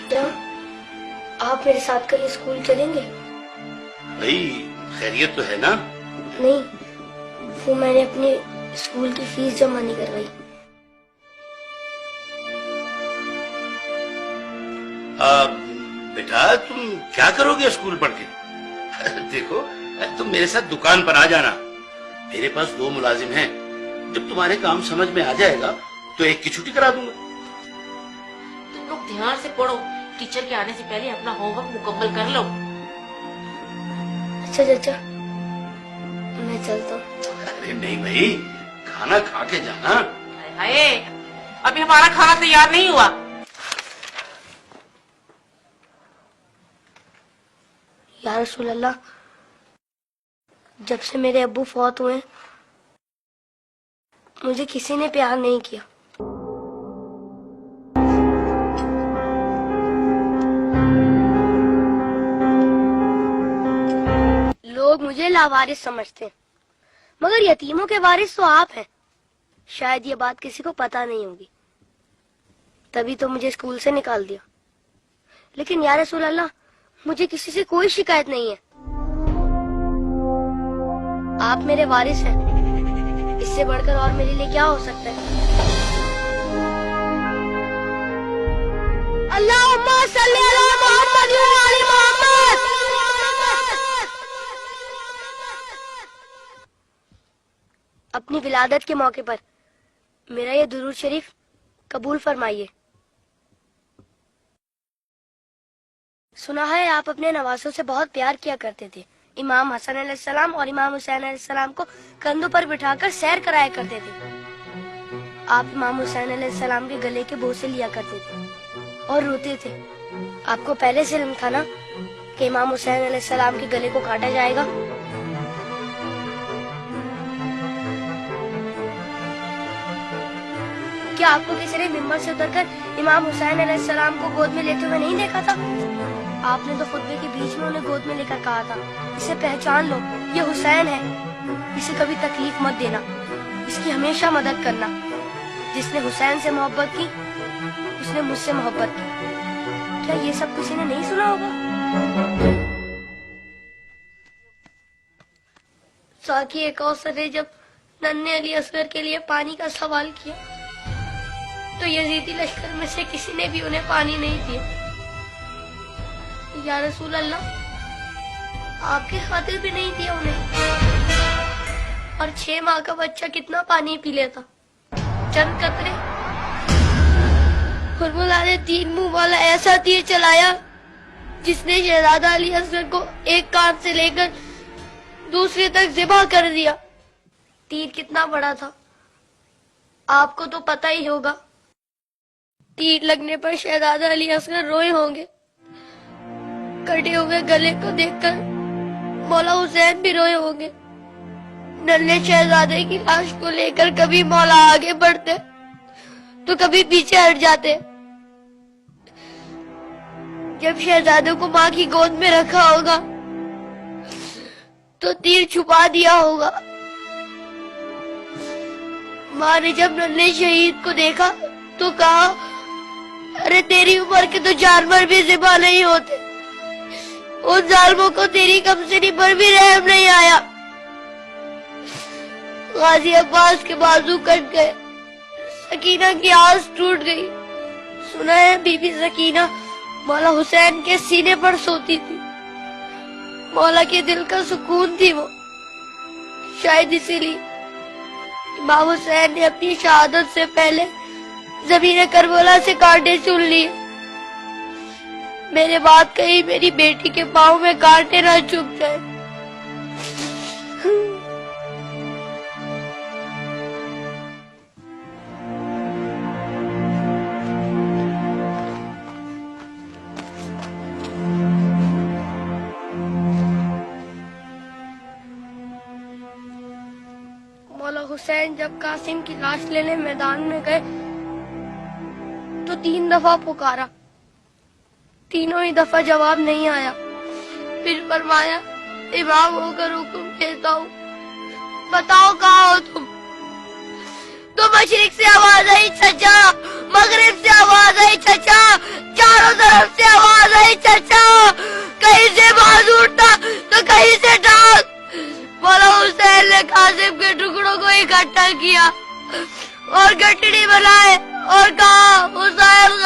کیا آپ میرے ساتھ کل اسکول چلیں گے؟ بھائی خیریت تو ہے نا؟ نہیں، وہ میں نے اپنی اسکول کی فیس جمع نہیں کروائی۔ بیٹا تم کیا کرو گے اسکول پڑھ کے؟ دیکھو تم میرے ساتھ دکان پر آ جانا، میرے پاس 2 ملازم ہیں، جب تمہارے کام سمجھ میں آ جائے گا تو ایک کی چھٹی کرا دوں گا۔ تم لوگ دھیان سے پڑھو، ٹیچر کے آنے سے پہلے اپنا ہوم ورک مکمل کر لو۔ اچھا چچا، میں چلتا ہوں۔ ارے نہیں بھائی، کھانا کھا کے جانا۔ ہائے، ابھی ہمارا کھانا تیار نہیں ہوا۔ یا رسول اللہ، جب سے میرے ابو فوت ہوئے مجھے کسی نے پیار نہیں کیا۔ لوگ مجھے لاوارث سمجھتے ہیں، مگر یتیموں کے وارث تو آپ ہیں۔ شاید یہ بات کسی کو پتا نہیں ہوگی، تبھی تو مجھے اسکول سے نکال دیا۔ لیکن یا رسول اللہ، مجھے کسی سے کوئی شکایت نہیں ہے۔ آپ میرے وارث ہیں، اس سے بڑھ کر اور میرے لیے کیا ہو سکتا ہے؟ اللہم صلی علی محمد و علی محمد۔ اپنی ولادت کے موقع پر میرا یہ درود شریف قبول فرمائیے۔ سنا ہے آپ اپنے نوازوں سے بہت پیار کیا کرتے تھے۔ امام حسن علیہ السلام اور امام حسین علیہ السلام کو کندھوں پر بٹھا کر سیر کرایا کرتے تھے۔ آپ امام حسین علیہ السلام کے گلے کے بوسے لیا کرتے تھے اور روتے تھے۔ آپ کو پہلے سے علم تھا نا کہ امام حسین علیہ السلام کے گلے کو کاٹا جائے گا؟ کیا آپ کو کسی نے ممبر سے اتر کر امام حسین علیہ السلام کو گود میں لیتے ہوئے نہیں دیکھا تھا؟ آپ نے تو خطبے کے بیچ میں انہیں گود میں لے کر کہا تھا، اسے پہچان لو، یہ حسین ہے، اسے کبھی تکلیف مت دینا، اس کی ہمیشہ مدد کرنا۔ جس نے حسین سے محبت کی اس نے مجھ سے محبت کی۔ کیا یہ سب کسی نے نہیں سنا ہوگا؟ ساقی ایک اوسط نے جب ننھے علی اصغر کے لیے پانی کا سوال کیا تو یزیدی لشکر میں سے کسی نے بھی انہیں پانی نہیں دیا۔ یا رسول اللہ، آپ کی خاطر بھی نہیں دیا انہیں؟ اور 6 ماہ کا بچہ کتنا پانی پی لیتا؟ چند قطرے۔ حرملا نے 3 منہ والا ایسا تیر چلایا جس نے شہزادہ علی اصغر کو ایک کان سے لے کر دوسرے تک ذبح کر دیا۔ تیر کتنا بڑا تھا آپ کو تو پتہ ہی ہوگا۔ تیر لگنے پر شہزادہ علی اصغر روئے ہوں گے۔ کٹے ہوئے گلے کو دیکھ کر مولا حسین بھی روئے ہوں گے۔ ننھے شہزادے کی لاش کو لے کر کبھی مولا آگے بڑھتے تو کبھی پیچھے ہٹ جاتے۔ جب شہزادے کو ماں کی گود میں رکھا ہوگا تو تیر چھپا دیا ہوگا۔ ماں نے جب ننھے شہید کو دیکھا تو کہا، ارے تیری عمر کے تو جانور بھی ذبح نہیں ہوتے، ان ظالموں کو تیری کمسنی پر بھی رحم نہیں آیا۔ غازی عباس کے بازو کٹ گئے، سکینہ کی آس ٹوٹ گئی۔ سنا ہے بی بی سکینہ مولا حسین کے سینے پر سوتی تھی، مولا کے دل کا سکون تھی وہ۔ شاید اسی لیے امام حسین نے اپنی شہادت سے پہلے زمین کربلا سے کانٹے چن لیے۔ میرے بات کہیں میری بیٹی کے پاؤں میں کانٹے نہ چبھ جائے۔ مولا حسین جب قاسم کی لاش لینے میدان میں گئے تو 3 دفعہ پکارا، تینوں ہی دفعہ جواب نہیں آیا۔ پھر فرمایا، امام ہو کر حکم دیتا ہوں، بتاؤ کہاں ہو تم؟ تو مشرق سے آواز آئی، چچا، مغرب سے آواز آئی، چچا، چاروں طرف سے